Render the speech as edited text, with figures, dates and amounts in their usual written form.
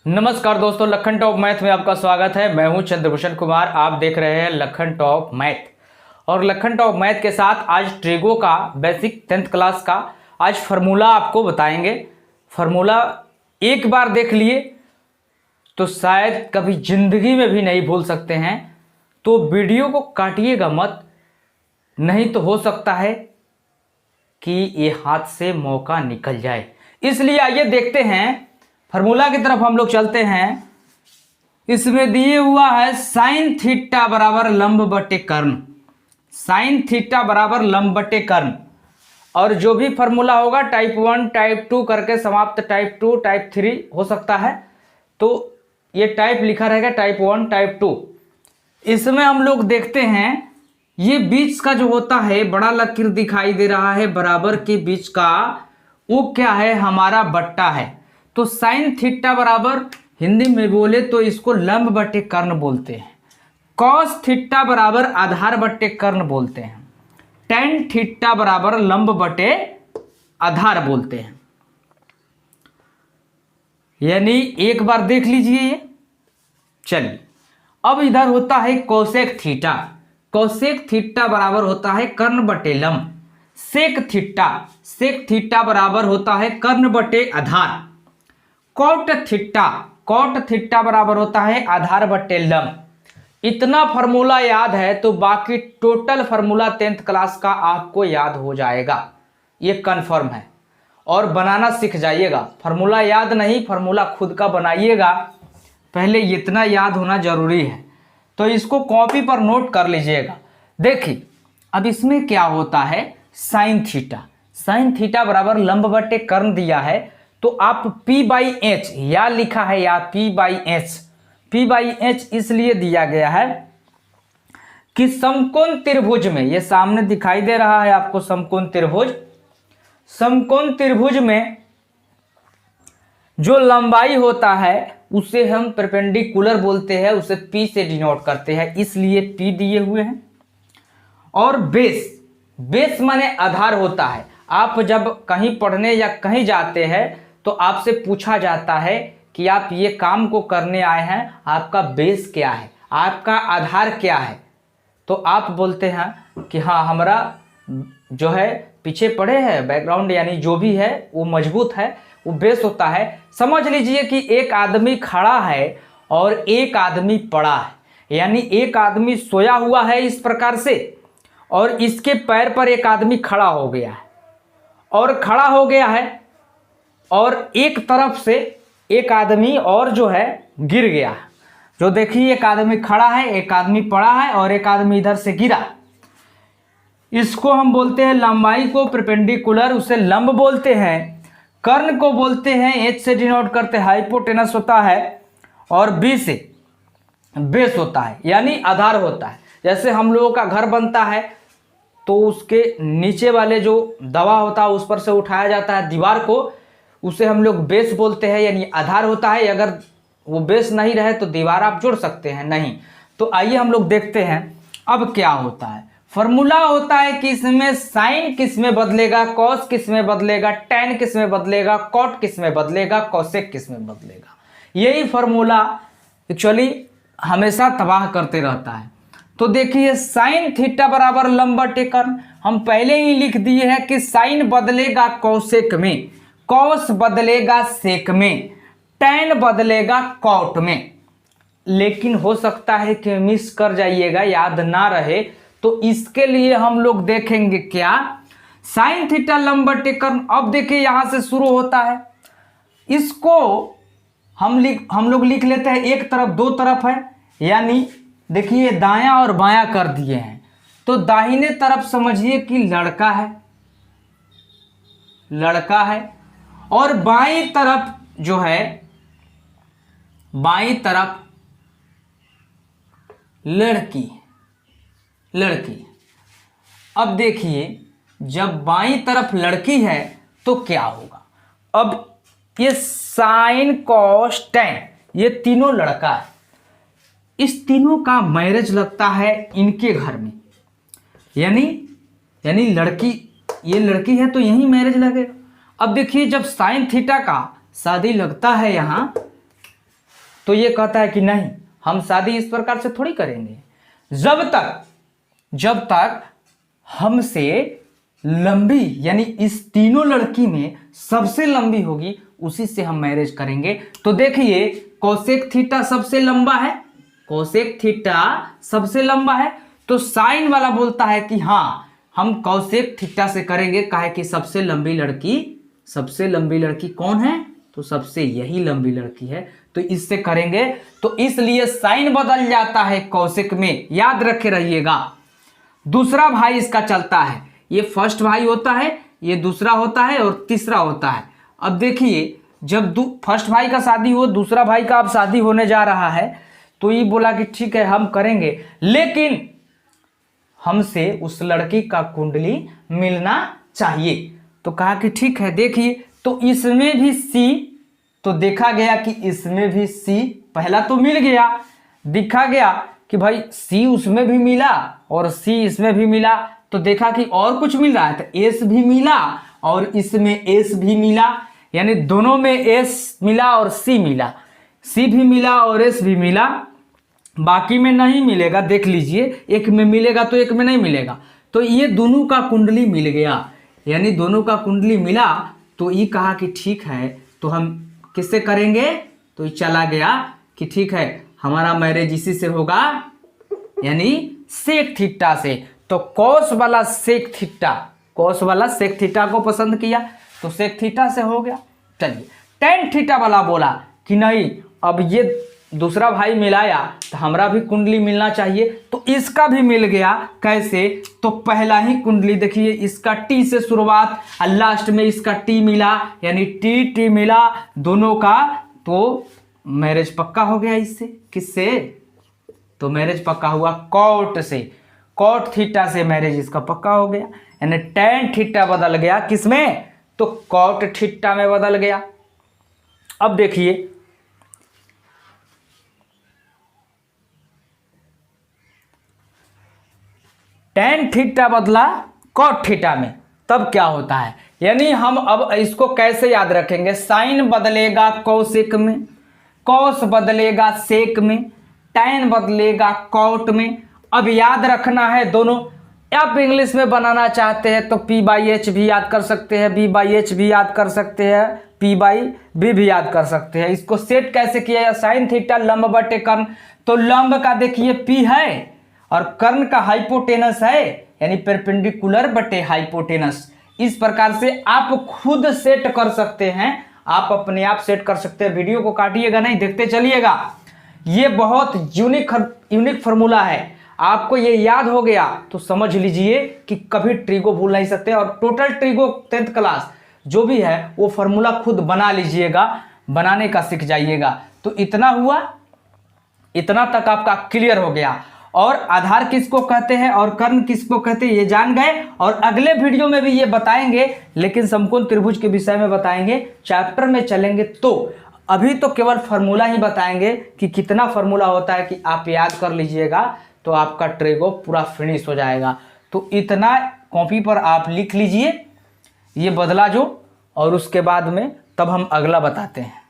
नमस्कार दोस्तों, Lakhan top math में आपका स्वागत है। मैं हूं चंद्रभूषण कुमार। आप देख रहे हैं लखन टॉप मैथ। और लखन टॉप मैथ के साथ आज ट्रिगो का बेसिक 10th क्लास का आज फार्मूला आपको बताएंगे। फार्मूला एक बार देख लिए तो शायद कभी जिंदगी में भी नहीं भूल सकते हैं, तो वीडियो को काटिएगा मत, नहीं तो हो सकता है कि ये हाथ से मौका निकल जाए। इसलिए आइए देखते हैं फार्मूला की तरफ हम लोग चलते हैं। इसमें दिए हुआ है साइन थीटा बराबर लंब बटे कर्ण, साइन थीटा बराबर लंब बटे कर्ण। और जो भी फार्मूला होगा टाइप 1 टाइप 2 करके समाप्त, टाइप 2 टाइप 3 हो सकता है, तो ये टाइप लिखा रहेगा टाइप 1 टाइप 2। इसमें हम लोग देखते हैं ये बीच का जो होता है बड़ा लकीर दिखाई दे रहा है बराबर के बीच का, वो क्या है, हमारा बट्टा है। तो साइन थीटा बराबर हिंदी में बोले तो इसको लंब बटे कर्ण बोलते हैं। कॉस थीटा बराबर आधार बटे कर्ण बोलते हैं। टेन थीटा बराबर लंब बटे आधार बोलते हैं। यानी एक बार देख लीजिए ये। चलिए अब इधर होता है कोसेक थीटा। कोसेक थीटा बराबर होता है कर्ण बटे लंब। सेक थीटा, सेक थीटा बराबर होता है कर्ण बटे आधार। कॉट थीटा, कॉट थीटा बराबर होता है आधार बटे लंब। इतना फार्मूला याद है तो बाकी टोटल फार्मूला 10th क्लास का आपको याद हो जाएगा, ये कंफर्म है। और बनाना सीख जाइएगा। फार्मूला याद नहीं, फार्मूला खुद का बनाइएगा। पहले इतना याद होना जरूरी है, तो इसको कॉपी पर नोट कर लीजिएगा। देखिए अब इसमें क्या होता है, साइन थीटा, साइन थीटा बराबर लंब बटे कर्ण दिया है, तो आप P/H या लिखा है या P/H, P/H इसलिए दिया गया है कि समकोण त्रिभुज में, ये सामने दिखाई दे रहा है आपको समकोण त्रिभुज, समकोण त्रिभुज में जो लंबाई होता है उसे हम परपेंडिकुलर बोलते हैं, उसे P से डिनोट करते हैं, इसलिए P दिए हुए हैं। और बेस, बेस माने आधार होता है। आप जब कहीं पढ़ने या कहीं जाते हैं तो आपसे पूछा जाता है कि आप ये काम को करने आए हैं, आपका बेस क्या है, आपका आधार क्या है, तो आप बोलते हैं कि हाँ हमारा जो है पीछे पड़े हैं बैकग्राउंड, यानी जो भी है वो मजबूत है, वो बेस होता है। समझ लीजिए कि एक आदमी खड़ा है और एक आदमी पड़ा है, यानी एक आदमी सोया हुआ है इस प्रकार से, और इसके पैर पर एक आदमी खड़ा हो गया है, और खड़ा हो गया है, और एक तरफ से एक आदमी और जो है गिर गया है। जो देखिए एक आदमी खड़ा है, एक आदमी पड़ा है, और एक आदमी इधर से गिरा। इसको हम बोलते हैं लंबाई को परपेंडिकुलर, उसे लंब बोलते हैं। कर्ण को बोलते हैं, H से डिनोट करते हैं, हाइपोटेनस होता है, और B से बेस होता है, यानी आधार होता है। जैसे हम लोगों का घर बनता है तो उसके नीचे वाले जो दवा होता है उस पर से उठाया जाता है दीवार को, उसे हम लोग बेस बोलते हैं, यानी आधार होता है। अगर वो बेस नहीं रहे तो दीवार आप जोड़ सकते हैं नहीं। तो आइए हम लोग देखते हैं अब क्या होता है। फॉर्मूला होता है कि इसमें साइन किस में बदलेगा, कॉस किस में बदलेगा, टेन किस में बदलेगा, कॉट किस में बदलेगा, कोसेक किस में बदलेगा। यही फॉर्मूला एक्चुअली हमेशा तबाह करते रहता है। तो देखिए साइन थीटा बराबर लंब बटे कर्ण, हम पहले ही लिख दिए हैं कि साइन बदलेगा कोसेक में, कॉस बदलेगा सेक में, टेन बदलेगा कॉट में। लेकिन हो सकता है कि मिस कर जाइएगा, याद ना रहे, तो इसके लिए हम लोग देखेंगे क्या, साइन थीटा लंब बटे कर्ण। अब देखिए यहां से शुरू होता है, इसको हम लोग लिख लेते हैं, एक तरफ दो तरफ है, यानी देखिए दायां और बायां कर दिए हैं, तो दाहिने तरफ समझिए कि लड़का है, लड़का है, और बाईं तरफ जो है, बाईं तरफ लड़की, लड़की। अब देखिए जब बाईं तरफ लड़की है तो क्या होगा, अब ये साइन कॉस टेन, ये तीनों लड़का है, इस तीनों का मैरिज लगता है इनके घर में, यानी लड़की, ये लड़की है तो यही मैरिज लगेगा। अब देखिए जब साइन थीटा का शादी लगता है यहाँ, तो ये कहता है कि नहीं, हम शादी इस प्रकार से थोड़ी करेंगे, जब तक हमसे लंबी, यानी इस तीनों लड़की में सबसे लंबी होगी उसी से हम मैरिज करेंगे। तो देखिए कोसेक थीटा सबसे लंबा है, कोसेक थीटा सबसे लंबा है, तो साइन वाला बोलता है कि हाँ हम कोसेक थीटा से करेंगे, काहे कि सबसे लंबी लड़की कौन है, तो सबसे यही लंबी लड़की है, तो इससे करेंगे। तो इसलिए साइन बदल जाता है कोसेक में, याद रखे रहिएगा। दूसरा भाई इसका चलता है, ये फर्स्ट भाई होता है, ये दूसरा होता है और तीसरा होता है। अब देखिए जब फर्स्ट भाई का शादी हो, दूसरा भाई का अब शादी होने जा रहा है, तो ये बोला कि ठीक है हम करेंगे, लेकिन हमसे उस लड़की का कुंडली मिलना चाहिए। तो कहा कि ठीक है। देखिए तो इसमें भी सी, तो देखा गया कि इसमें भी सी, पहला तो मिल गया, दिखा गया कि भाई सी उसमें भी मिला और सी इसमें भी मिला, तो देखा कि और कुछ मिल रहा है, तो एस भी मिला और इसमें एस भी मिला, यानी दोनों में एस मिला और सी मिला, सी भी मिला और एस भी मिला, बाकी में नहीं मिलेगा। देख लीजिए एक में मिलेगा तो एक में नहीं मिलेगा, तो ये दोनों का कुंडली मिल गया, यानी दोनों का कुंडली मिला। तो ये कहा कि ठीक है, तो हम किससे करेंगे, तो ये चला गया कि ठीक है हमारा मैरिज इसी से होगा, यानी सेक थीटा से। तो कॉस वाला सेक थीटा को पसंद किया, तो सेक थीटा से हो गया। चलिए टेन थीटा वाला बोला कि नहीं, अब ये दूसरा भाई मिलाया तो हमारा भी कुंडली मिलना चाहिए, तो इसका भी मिल गया। कैसे, तो पहला ही कुंडली देखिए, इसका टी से शुरुआत और लास्ट में इसका टी मिला, यानी टी मिला दोनों का, तो मैरिज पक्का हो गया इससे। किससे, तो मैरिज पक्का हुआ कॉट से, कॉट थीटा से मैरिज इसका पक्का हो गया, यानी टेन थीटा बदल गया किसमें, तो कॉट थीटा में बदल गया। अब देखिए टेन थीटा बदला कॉट थीटा में, तब क्या होता है, यानी हम अब इसको कैसे याद रखेंगे, साइन बदलेगा कोसेक में, कॉस बदलेगा सेक में, टैन बदलेगा कॉट में। अब याद रखना है दोनों, आप इंग्लिश में बनाना चाहते हैं तो P/H भी याद कर सकते हैं, B/H भी याद कर सकते हैं, P/B भी याद कर सकते हैं। इसको सेट कैसे किया, साइन थीटा लंब बटे कर्ण, तो लंब का देखिए P है और कर्ण का हाइपोटेनस है, यानी परपेंडिकुलर बटे हाइपोटेनस। इस प्रकार से आप खुद सेट कर सकते हैं, आप अपने आप सेट कर सकते हैं। वीडियो को काटिएगा नहीं, देखते चलिएगा। ये बहुत यूनिक फार्मूला है, आपको ये याद हो गया तो समझ लीजिए कि कभी ट्रिगो भूल नहीं सकते। और टोटल ट्रिगो 10th क्लास जो भी है वो फार्मूला खुद बना लीजिएगा, बनाने का सीख जाइएगा। तो इतना हुआ, इतना तक आपका क्लियर हो गया। और आधार किसको कहते हैं और कर्ण किसको कहते हैं ये जान गए, और अगले वीडियो में भी ये बताएंगे, लेकिन समकोण त्रिभुज के विषय में बताएंगे, चैप्टर में चलेंगे। तो अभी तो केवल फार्मूला ही बताएंगे कि कितना फार्मूला होता है, कि आप याद कर लीजिएगा तो आपका ट्रिगो पूरा फिनिश हो जाएगा। तो इतना कॉपी पर आप लिख लीजिए, ये बदला जो, और उसके बाद में तब हम अगला बताते हैं।